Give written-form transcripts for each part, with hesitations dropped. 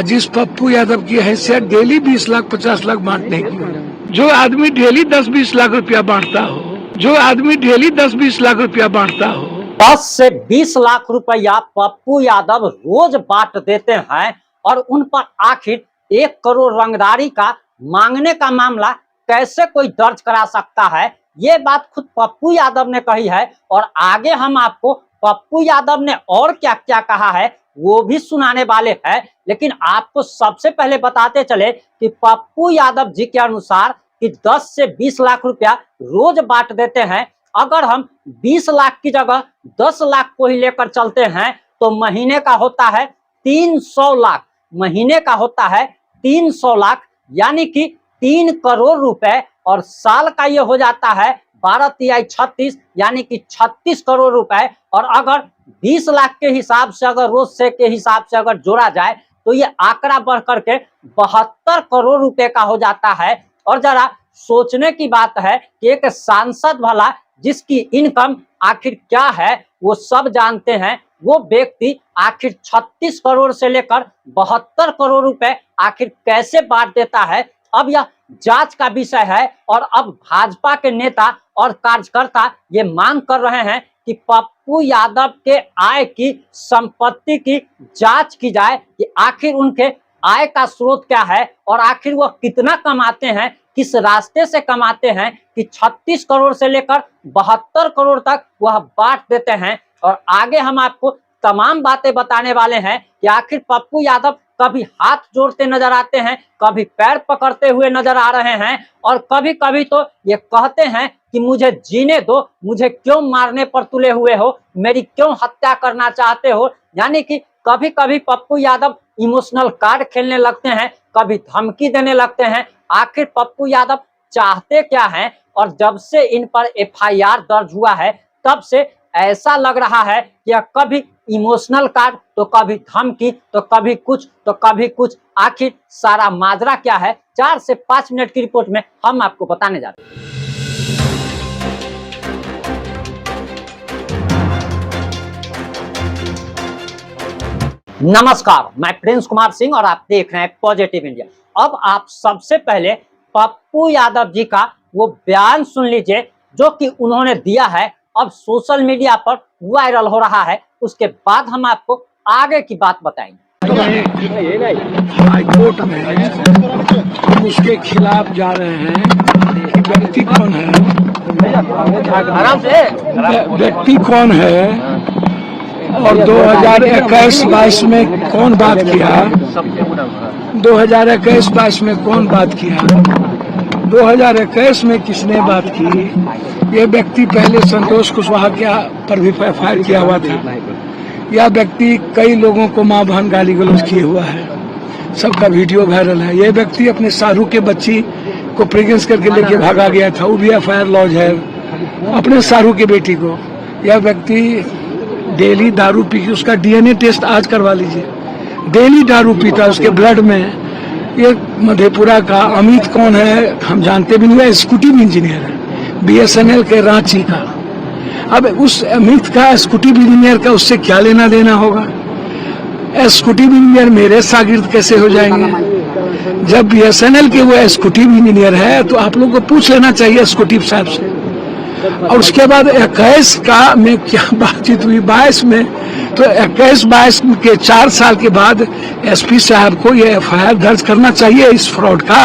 जिस पप्पू यादव की हैसियत डेली 20 लाख 50 लाख बांटने की, जो आदमी डेली 10-20 लाख रुपया बांटता हो, जो आदमी डेली 10-20 लाख रुपया बांटता हो, 10 से 20 लाख रुपया पप्पू यादव रोज बांट देते हैं और उन पर आखिर 1 करोड़ रंगदारी का मांगने का मामला कैसे कोई दर्ज करा सकता है, ये बात खुद पप्पू यादव ने कही है। और आगे हम आपको पप्पू यादव ने और क्या क्या कहा है वो भी सुनाने वाले हैं। लेकिन आपको सबसे पहले बताते चले कि पप्पू यादव जी के अनुसार कि 10 से 20 लाख रुपया रोज बांट देते हैं। अगर हम 20 लाख की जगह 10 लाख को ही लेकर चलते हैं तो महीने का होता है 300 लाख, महीने का होता है 300 लाख, यानी कि 3 करोड़ रुपए, और साल का ये हो जाता है 12×36 यानी कि 36 करोड़ रुपए। और अगर 20 लाख के हिसाब से, अगर रोज से के हिसाब से अगर जोड़ा जाए तो ये आंकड़ा बढ़ करके 72 करोड़ रुपए का हो जाता है। और जरा सोचने की बात है कि एक सांसद भला जिसकी इनकम आखिर क्या है वो सब जानते हैं, वो व्यक्ति आखिर 36 करोड़ से लेकर 72 करोड़ रुपए आखिर कैसे बांट देता है। अब यह जांच का विषय है और अब भाजपा के नेता और कार्यकर्ता ये मांग कर रहे हैं कि पप्पू यादव के आय की, संपत्ति की जांच की जाए कि आखिर उनके आय का स्रोत क्या है और आखिर वह कितना कमाते हैं, किस रास्ते से कमाते हैं कि 36 करोड़ से लेकर 72 करोड़ तक वह बांट देते हैं। और आगे हम आपको तमाम बातें बताने वाले हैं कि आखिर पप्पू यादव कभी हाथ जोड़ते नजर आते हैं, कभी पैर पकड़ते हुए नजर आ रहे हैं, और कभी कभी तो ये कहते हैं कि मुझे जीने दो, मुझे क्यों मारने पर तुले हुए हो, मेरी क्यों हत्या करना चाहते हो। यानी कि कभी कभी पप्पू यादव इमोशनल कार्ड खेलने लगते हैं, कभी धमकी देने लगते हैं। आखिर पप्पू यादव चाहते क्या हैं? और जब से इन पर FIR दर्ज हुआ है तब से ऐसा लग रहा है कि कभी इमोशनल कार्ड तो कभी धमकी तो कभी कुछ तो कभी कुछ। आखिर सारा माजरा क्या है, 4 से 5 मिनट की रिपोर्ट में हम आपको बताने जा रहे हैं। नमस्कार, मैं प्रिंस कुमार सिंह और आप देख रहे हैं पॉजिटिव इंडिया। अब आप सबसे पहले पप्पू यादव जी का वो बयान सुन लीजिए जो कि उन्होंने दिया है, अब सोशल मीडिया पर वायरल हो रहा है। उसके बाद हम आपको आगे की बात बताएंगे। हाईकोर्ट में हम उसके खिलाफ जा रहे हैं। व्यक्ति कौन है, व्यक्ति कौन है और 2021-22 में कौन बात किया, 2021-22 में कौन बात किया, 2021 में किसने बात की। ये व्यक्ति पहले संतोष कुशवाहा पर भी FIR किया हुआ था। यह व्यक्ति कई लोगों को मां बहन गाली गलौज किए हुआ है, सबका वीडियो वायरल है। यह व्यक्ति अपने शाहरुख के बच्ची को प्रेग्नेंस करके लेके भागा गया था, वो भी FIR लॉज है। अपने शाहरुख की बेटी को, यह व्यक्ति डेली दारू पी, उसका DNA टेस्ट आज करवा लीजिए, डेली दारू पीता, उसके ब्लड में। ये मधेपुरा का अमित कौन है हम जानते भी नहीं है, स्कूटी इंजीनियर है BSNL के रांची का। अब उस अमित का, स्कूटी इंजीनियर का उससे क्या लेना देना होगा? स्कूटी इंजीनियर मेरे शागिर्द कैसे हो जाएंगे? जब BSNL के वो स्कूटी इंजीनियर है तो आप लोग को पूछ लेना चाहिए स्कूटी साहब से। और उसके बाद 21 का में क्या बातचीत हुई, 22 में, तो 21-22 के 4 साल के बाद SP साहब को ये FIR दर्ज करना चाहिए इस फ्रॉड का।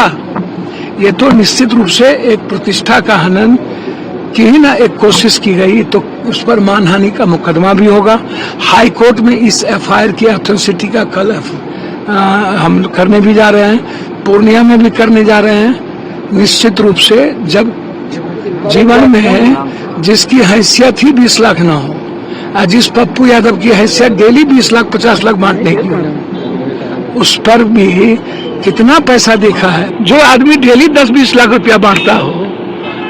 ये तो निश्चित रूप से एक प्रतिष्ठा का हनन की ही ना एक कोशिश की गई, तो उस पर मानहानि का मुकदमा भी होगा। हाई कोर्ट में इस FIR की ऑथेंटिसिटी का कल हम करने भी जा रहे हैं, पूर्णिया में भी करने जा रहे हैं। निश्चित रूप से जब जीवन में जिसकी हैसियत ही 20 लाख ना हो, जिस पप्पू यादव की हैसियत डेली 20 लाख 50 लाख बांटने की, उस पर भी कितना पैसा देखा है। जो आदमी डेली 10-20 लाख रुपया बांटता हो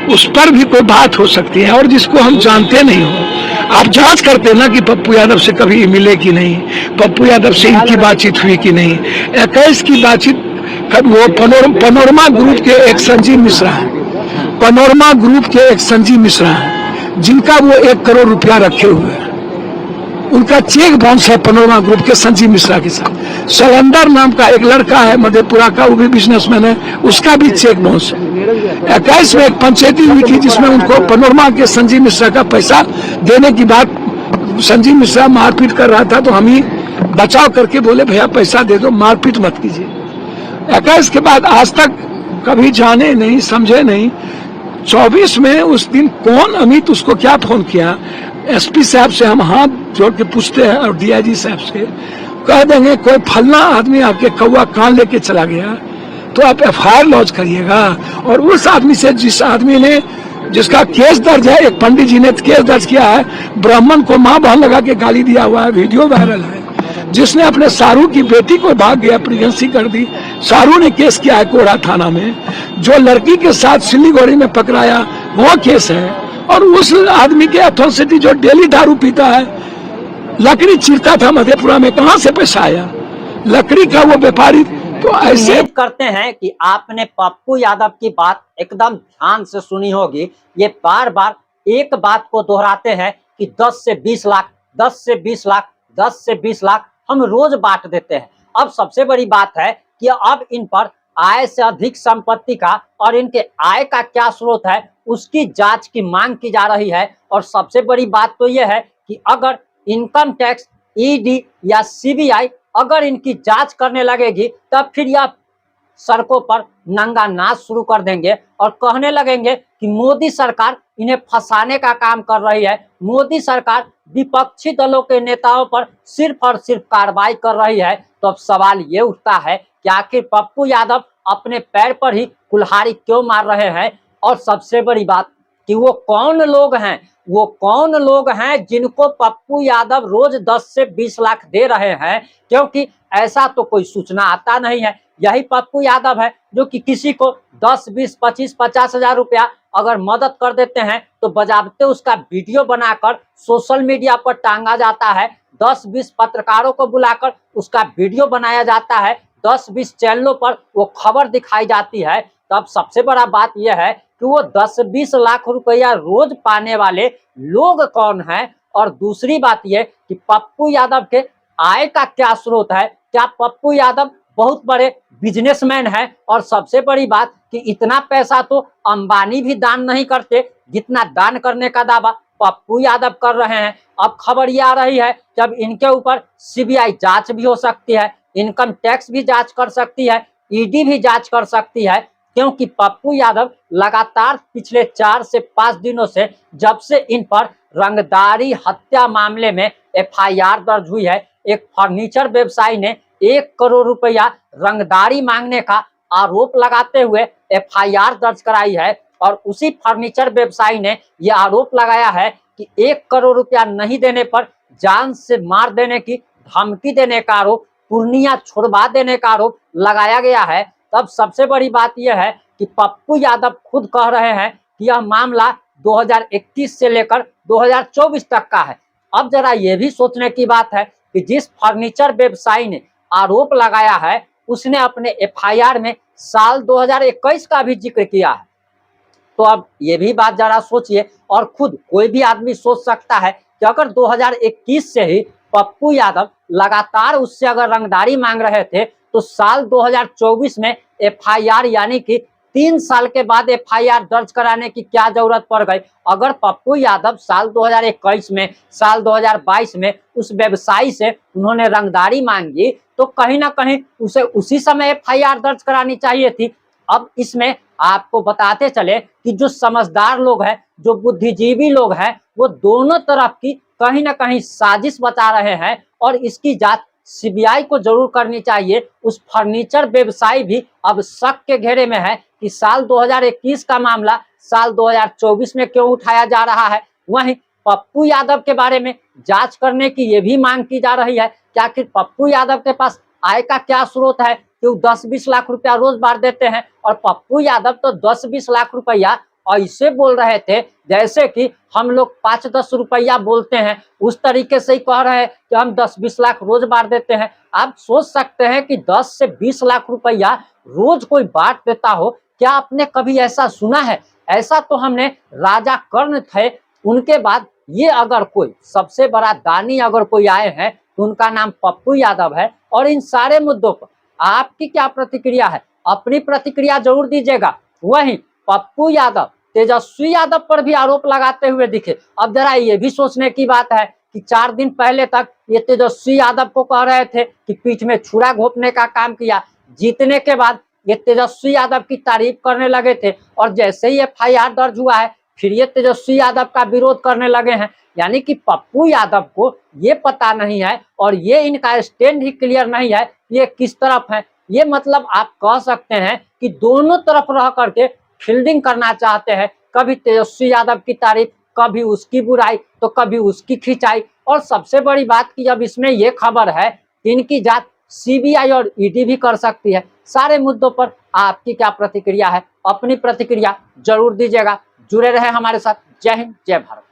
उस पर भी कोई बात हो सकती है, और जिसको हम जानते नहीं हो। आप जांच करते ना कि पप्पू यादव से कभी मिले कि नहीं, पप्पू यादव से इनकी बातचीत हुई कि नहीं। 21 की बातचीत वो पनोरमा ग्रुप के एक संजीव मिश्रा है, पनोरमा ग्रुप के एक संजीव मिश्रा है, जिनका वो 1 करोड़ रुपया रखे हुए हैं। उनका चेक बाउंस है पनोरमा ग्रुप के संजीव मिश्रा के साथ। सलंदर नाम का एक लड़का है मधेपुरा का, वो भी बिजनेसमैन है, उसका भी चेक बाउंस है। 21 में एक पंचायती हुई थी जिसमें उनको पनोरमा के संजीव मिश्रा का पैसा देने की बात, संजीव मिश्रा मारपीट कर रहा था तो हम ही बचाव करके बोले भैया पैसा दे दो, मारपीट मत कीजिए। 21 के बाद आज तक कभी जाने नहीं समझे नहीं। 24 में उस दिन कौन अमित उसको क्या फोन किया, एसपी साहब से हम हाथ जोड़ के पूछते हैं और डीआईजी साहब से कह देंगे कोई फलना आदमी आपके कौवा कान लेके चला गया तो आप एफआईआर लॉन्च करिएगा। और उस आदमी से, जिस आदमी ने, जिसका केस दर्ज है, एक पंडित जी ने केस दर्ज किया है, ब्राह्मण को मां बहन लगा के गाली दिया हुआ है, वीडियो वायरल है, जिसने अपने सारू की बेटी को भाग गया, प्रेगनेंसी कर दी, सारू ने केस किया है कोड़ा थाना में। जो लड़की के साथ सिलीगुड़ी में पकड़ाया वो केस है। और उस आदमी के अथॉरिटी जो डेली दारू पीता है, लकड़ी चीरता था मधेपुरा में, कहां से पैसा आया? लकड़ी का वो व्यापारी। तो ऐसे उम्मीद करते हैं कि आपने पप्पू यादव की बात एकदम ध्यान से सुनी होगी। ये बार बार एक बात को दोहराते हैं कि 10 से 20 लाख, 10 से 20 लाख, 10 से 20 लाख हम रोज बांट देते हैं। अब सबसे बड़ी बात है कि अब इन पर आय से अधिक संपत्ति का और इनके आय का क्या स्रोत है उसकी जांच की मांग की जा रही है। और सबसे बड़ी बात तो यह है कि अगर इनकम टैक्स, ईडी या सीबीआई अगर इनकी जांच करने लगेगी तब फिर यह सड़कों पर नंगा नाच शुरू कर देंगे और कहने लगेंगे कि मोदी सरकार इन्हें फंसाने का काम कर रही है, मोदी सरकार विपक्षी दलों के नेताओं पर सिर्फ और सिर्फ कार्रवाई कर रही है। तो अब सवाल ये उठता है कि आखिर पप्पू यादव अपने पैर पर ही कुल्हाड़ी क्यों मार रहे हैं? और सबसे बड़ी बात कि वो कौन लोग हैं, वो कौन लोग हैं जिनको पप्पू यादव रोज 10 से 20 लाख दे रहे हैं? क्योंकि ऐसा तो कोई सूचना आता नहीं है। यही पप्पू यादव है जो कि किसी को 10, 20, 25, 50 हजार रुपया अगर मदद कर देते हैं तो बजाबते उसका वीडियो बनाकर सोशल मीडिया पर टांगा जाता है। 10-20 पत्रकारों को बुलाकर उसका वीडियो बनाया जाता है, 10-20 चैनलों पर वो खबर दिखाई जाती है। तब सबसे बड़ा बात यह है कि वो 10-20 लाख रुपया रोज पाने वाले लोग कौन हैं? और दूसरी बात यह कि पप्पू यादव के आय का क्या स्रोत है? क्या पप्पू यादव बहुत बड़े बिजनेसमैन है? और सबसे बड़ी बात कि इतना पैसा तो अंबानी भी दान नहीं करते जितना दान करने का दावा पप्पू यादव कर रहे हैं। अब खबर ये आ रही है कि अब इनके ऊपर सीबीआई जांच भी हो सकती है, इनकम टैक्स भी जांच कर सकती है, ईडी भी जांच कर सकती है, क्योंकि पप्पू यादव लगातार पिछले 4 से 5 दिनों से, जब से इन पर रंगदारी हत्या मामले में एफआईआर दर्ज हुई है, एक फर्नीचर व्यवसायी ने 1 करोड़ रुपया रंगदारी मांगने का आरोप लगाते हुए एफआईआर दर्ज कराई है। और उसी फर्नीचर व्यवसायी ने यह आरोप लगाया है कि 1 करोड़ रुपया नहीं देने पर जान से मार देने की धमकी देने का आरोप, पूर्णिया छुड़वा देने का आरोप लगाया गया है। तब सबसे बड़ी बात यह है कि पप्पू यादव खुद कह रहे हैं कि यह मामला 2021 से लेकर 2024 तक का है। अब जरा यह भी सोचने की बात है कि जिस फर्नीचर व्यवसायी ने आरोप लगाया है उसने अपने एफआईआर में साल 2021 का भी जिक्र किया है। तो अब ये भी बात जरा सोचिए, और खुद कोई भी आदमी सोच सकता है कि अगर 2021 से ही पप्पू यादव लगातार उससे अगर रंगदारी मांग रहे थे तो साल 2024 में एफआईआर यानी कि 3 साल के बाद एफआईआर दर्ज कराने की क्या जरूरत पड़ गई? अगर पप्पू यादव साल 2021 में, साल 2022 में उस व्यवसायी से उन्होंने रंगदारी मांगी तो कहीं ना कहीं उसे उसी समय एफआईआर दर्ज करानी चाहिए थी। अब इसमें आपको बताते चले कि जो समझदार लोग हैं, जो बुद्धिजीवी लोग हैं, वो दोनों तरफ की कहीं ना कहीं साजिश बता रहे हैं और इसकी जांच सीबीआई को जरूर करनी चाहिए। उस फर्नीचर व्यवसायी भी अब शक के घेरे में है कि साल 2021 का मामला साल 2024 में क्यों उठाया जा रहा है। वहीं पप्पू यादव के बारे में जांच करने की ये भी मांग की जा रही है कि आखिर पप्पू यादव के पास आय का क्या स्रोत है कि वो 10-20 लाख रुपया रोज बांट देते हैं। और पप्पू यादव तो 10-20 लाख रुपया ऐसे बोल रहे थे जैसे कि हम लोग 5-10 रुपया बोलते हैं, उस तरीके से ही कह रहे हैं कि हम 10-20 लाख रोज बांट देते हैं। आप सोच सकते हैं कि 10 से 20 लाख रुपया रोज कोई बांट देता हो? क्या आपने कभी ऐसा सुना है? ऐसा तो हमने राजा कर्ण थे, उनके बाद ये अगर कोई सबसे बड़ा दानी अगर कोई आए हैं तो उनका नाम पप्पू यादव है। और इन सारे मुद्दों पर आपकी क्या प्रतिक्रिया है, अपनी प्रतिक्रिया जरूर दीजिएगा। वहीं पप्पू यादव तेजस्वी यादव पर भी आरोप लगाते हुए दिखे। अब जरा ये भी सोचने की बात है कि 4 दिन पहले तक ये तेजस्वी यादव को कह रहे थे कि पीठ में छुरा घोंपने का काम किया, जीतने के बाद ये तेजस्वी यादव की तारीफ करने लगे थे, और जैसे ही FIR दर्ज हुआ है फिर ये तेजस्वी यादव का विरोध करने लगे हैं। यानी कि पप्पू यादव को ये पता नहीं है और ये इनका स्टैंड ही क्लियर नहीं है ये किस तरफ है। ये मतलब आप कह सकते हैं कि दोनों तरफ रह करके फील्डिंग करना चाहते हैं, कभी तेजस्वी यादव की तारीफ, कभी उसकी बुराई, तो कभी उसकी खिंचाई। और सबसे बड़ी बात की जब इसमें यह खबर है कि इनकी जांच CBI और ED भी कर सकती है। सारे मुद्दों पर आपकी क्या प्रतिक्रिया है, अपनी प्रतिक्रिया जरूर दीजिएगा। जुड़े रहे हमारे साथ। जय हिंद, जय भारत।